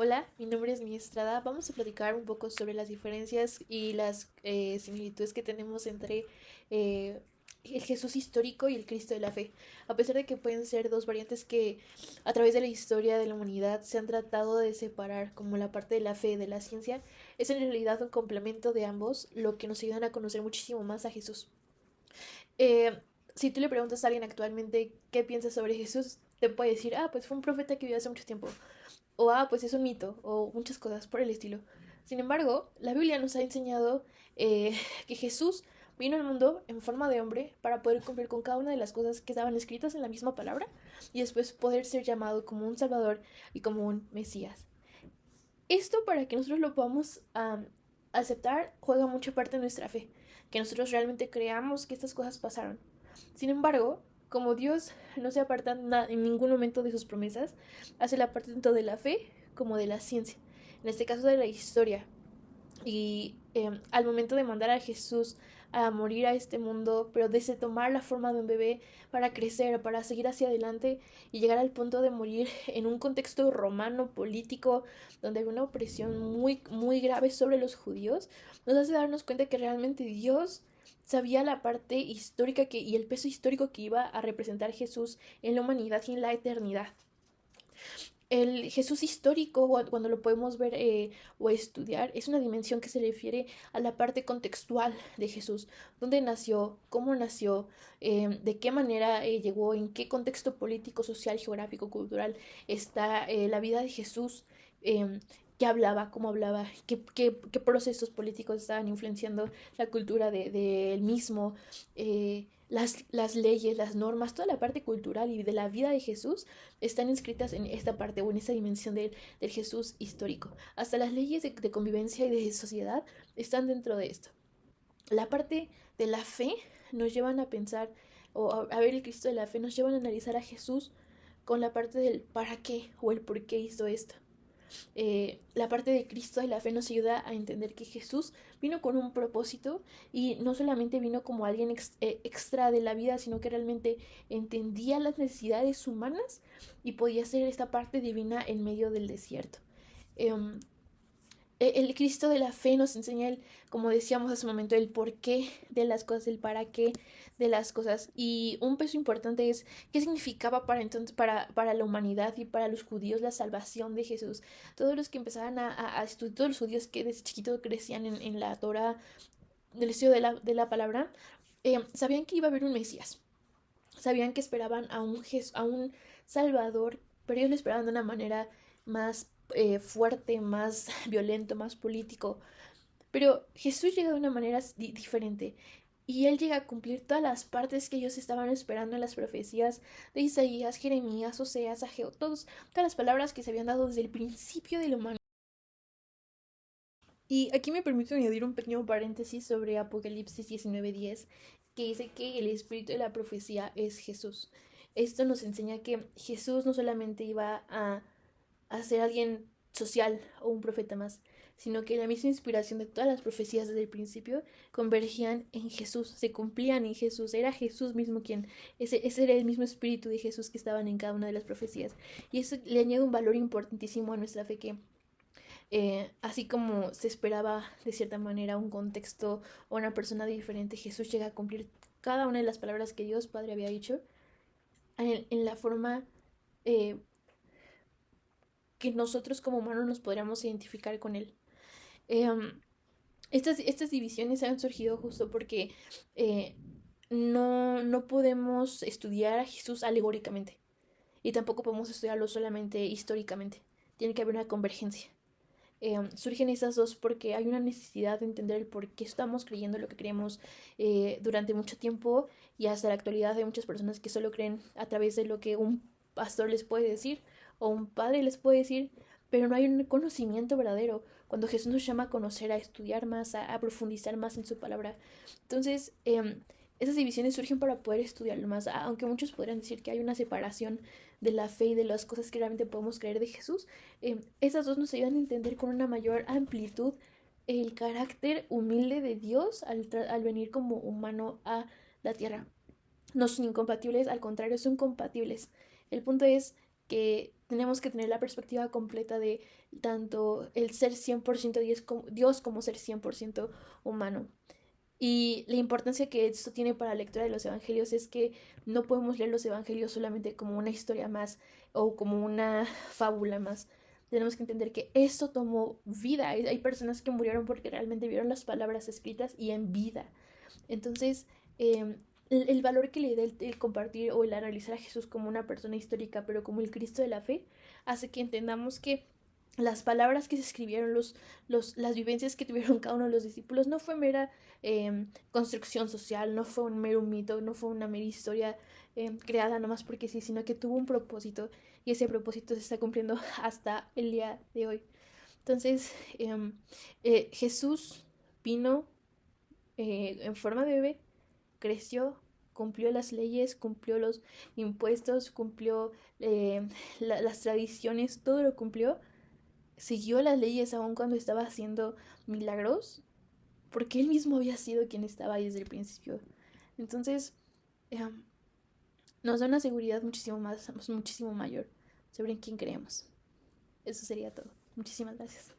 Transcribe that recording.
Hola, mi nombre es Mi Estrada. Vamos a platicar un poco sobre las diferencias y las similitudes que tenemos entre eh, el Jesús histórico y el Cristo de la fe. A pesar de que pueden ser dos variantes que a través de la historia de la humanidad se han tratado de separar como la parte de la fe de la ciencia, es en realidad un complemento de ambos, lo que nos ayudan a conocer muchísimo más a Jesús. Eh, si tú le preguntas a alguien actualmente qué piensa sobre Jesús, te puede decir, pues fue un profeta que vivió hace mucho tiempo. O pues es un mito, o muchas cosas por el estilo. Sin embargo, la Biblia nos ha enseñado eh, que Jesús vino al mundo en forma de hombre para poder cumplir con cada una de las cosas que estaban escritas en la misma palabra y después poder ser llamado como un Salvador y como un Mesías. Esto para que nosotros lo podamos aceptar juega mucha parte de nuestra fe, que nosotros realmente creamos que estas cosas pasaron. Sin embargo, como Dios no se aparta en ningún momento de sus promesas, hace la parte tanto de la fe como de la ciencia, en este caso de la historia. Y al momento de mandar a Jesús a morir a este mundo, pero desde tomar la forma de un bebé para crecer, para seguir hacia adelante y llegar al punto de morir en un contexto romano político donde había una opresión muy, muy grave sobre los judíos, nos hace darnos cuenta que realmente Dios sabía la parte histórica y el peso histórico que iba a representar Jesús en la humanidad y en la eternidad. El Jesús histórico, cuando lo podemos ver o estudiar, es una dimensión que se refiere a la parte contextual de Jesús, dónde nació, cómo nació, de qué manera llegó, en qué contexto político, social, geográfico, cultural está la vida de Jesús, qué hablaba, cómo hablaba, qué procesos políticos estaban influenciando la cultura de él mismo, las leyes, las normas, toda la parte cultural y de la vida de Jesús están inscritas en esta parte o en esta dimensión del Jesús histórico. Hasta las leyes de convivencia y de sociedad están dentro de esto. La parte de la fe nos llevan a pensar, o a ver el Cristo de la fe, nos llevan a analizar a Jesús con la parte del para qué o el por qué hizo esto. La parte de Cristo de la fe nos ayuda a entender que Jesús vino con un propósito y no solamente vino como alguien extra de la vida, sino que realmente entendía las necesidades humanas y podía ser esta parte divina en medio del desierto. Um, el Cristo de la fe nos enseña, como decíamos hace un momento, el porqué de las cosas, el para qué de las cosas. Y un peso importante es qué significaba para entonces, para la humanidad y para los judíos la salvación de Jesús. Todos los que empezaban a estudiar, todos los judíos que desde chiquito crecían en la Torah, del estudio de la palabra, sabían que iba a haber un Mesías. Sabían que esperaban a un Salvador, pero ellos lo esperaban de una manera más fuerte, más violento, más político. Pero Jesús llega de una manera diferente. Y él llega a cumplir todas las partes que ellos estaban esperando en las profecías de Isaías, Jeremías, Oseas, Ageo, todas las palabras que se habían dado desde el principio de la humanidad. Y aquí me permito añadir un pequeño paréntesis sobre Apocalipsis 19:10, que dice que el espíritu de la profecía es Jesús. Esto nos enseña que Jesús no solamente iba a ser alguien social o un profeta más, sino que la misma inspiración de todas las profecías desde el principio convergían en Jesús, se cumplían en Jesús, era Jesús mismo ese era el mismo espíritu de Jesús que estaban en cada una de las profecías. Y eso le añade un valor importantísimo a nuestra fe que así como se esperaba de cierta manera un contexto o una persona diferente, Jesús llega a cumplir cada una de las palabras que Dios Padre había dicho en la forma eh, que nosotros como humanos nos podríamos identificar con Él. Eh, estas divisiones han surgido justo porque eh, no podemos estudiar a Jesús alegóricamente y tampoco podemos estudiarlo solamente históricamente. Tiene que haber una convergencia. Surgen esas dos porque hay una necesidad de entender el por qué estamos creyendo lo que creemos durante mucho tiempo y hasta la actualidad hay muchas personas que solo creen a través de lo que un pastor les puede decir o un padre les puede decir, pero no hay un conocimiento verdadero. Cuando Jesús nos llama a conocer, a estudiar más, a profundizar más en su palabra. Entonces, esas divisiones surgen para poder estudiarlo más, aunque muchos podrían decir que hay una separación de la fe y de las cosas que realmente podemos creer de Jesús. Esas dos nos ayudan a entender con una mayor amplitud el carácter humilde de Dios al venir como humano a la tierra. No son incompatibles, al contrario, son compatibles. El punto es que tenemos que tener la perspectiva completa de tanto el ser 100% Dios como ser 100% humano. Y la importancia que esto tiene para la lectura de los evangelios es que no podemos leer los evangelios solamente como una historia más o como una fábula más. Tenemos que entender que esto tomó vida. Hay personas que murieron porque realmente vieron las palabras escritas y en vida. Entonces, el valor que le da el compartir o el analizar a Jesús como una persona histórica, pero como el Cristo de la fe, hace que entendamos que las palabras que se escribieron, las vivencias que tuvieron cada uno de los discípulos, no fue mera construcción social, no fue un mero mito, no fue una mera historia creada nomás porque sí, sino que tuvo un propósito y ese propósito se está cumpliendo hasta el día de hoy. Entonces, Jesús vino en forma de bebé, creció, cumplió las leyes, cumplió los impuestos, cumplió las tradiciones, todo lo cumplió, siguió las leyes aun cuando estaba haciendo milagros, porque él mismo había sido quien estaba ahí desde el principio. Entonces, eh, nos da una seguridad muchísimo mayor sobre en quién creemos. Eso sería todo. Muchísimas gracias.